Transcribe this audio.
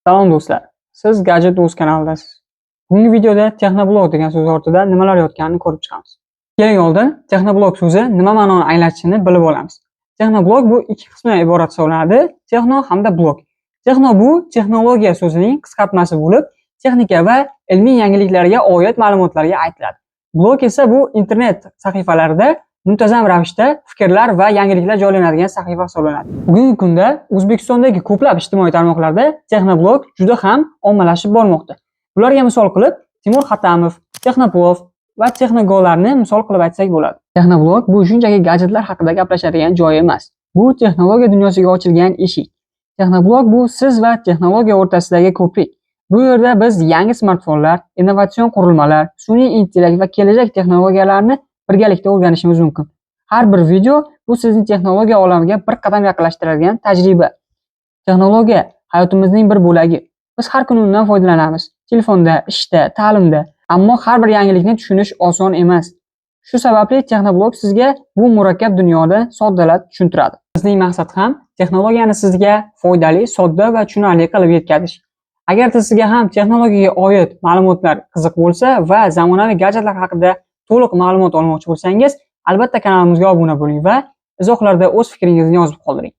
Salom do'stlar, siz Gadget Uz kanalidasiz. Bugungi videoda Texnoblog degan so'z ortida nimalar yotganini ko'rib chiqamiz. Keling oldin Texnoblog so'zi nima ma'noni anglatishini bilib olamiz. Texnoblog bu ikki qismdan iborat hisoblanadi: texno hamda blog. Texno bu texnologiya so'zining qisqartmasi bo'lib, texnika va ilmiy yangiliklarga oid ma'lumotlarga aytiladi. Blog esa bu internet sahifalarida muntazam ravishda fikrlar va yangiliklar joylanadigan sahifa hisoblanadi. Bugungi kunda O'zbekistondagi ko'plab ijtimoiy tarmoqlarda Texnoblog juda ham ommalashib bormoqda. Bularga misol qilib Timur Xatamov, Texnoplov va Texnogolarni misol qilib aytsak bo'ladi. Texnoblog bu shunchaki gadjetlar haqida gaplashadigan joy emas. Bu texnologiya dunyosiga ochilgan eshik. Texnoblog bu siz va texnologiya o'rtasidagi ko'prik. Bu yerda biz yangi smartfonlar, innovatsion qurilmalar, sun'iy intellekt va kelajak texnologiyalarini birgalikda o'rganishimiz mumkin. Har bir video bu sizni texnologiya olamiga bir qadam yaqinlashtiradigan tajriba. Texnologiya hayotimizning bir bo'lagi. Biz har kuni undan foydalanamiz. Telefonda, ishda, ta'limda. Ammo har bir yangilikni tushunish oson emas. Shu sababli Texnoblog sizga bu murakkab dunyoda soddalab tushuntiradi. Bizning maqsad ham texnologiyani sizga foydali, sodda va tushunarli qilib yetkazish. Agar sizga ham texnologiyaga oid ma'lumotlar qiziq bo'lsa va zamonaviy gadjetlar haqida to'liq ma'lumot olmoqchi bo'lsangiz, albatta kanalimizga obuna bo'ling va izohlarda o'z fikringizni yozib qoldiring.